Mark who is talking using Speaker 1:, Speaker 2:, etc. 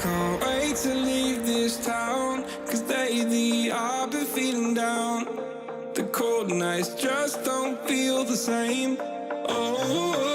Speaker 1: Can't wait to leave this town, 'cause lately I've been feeling down. The cold nights just don't feel the same. Oh,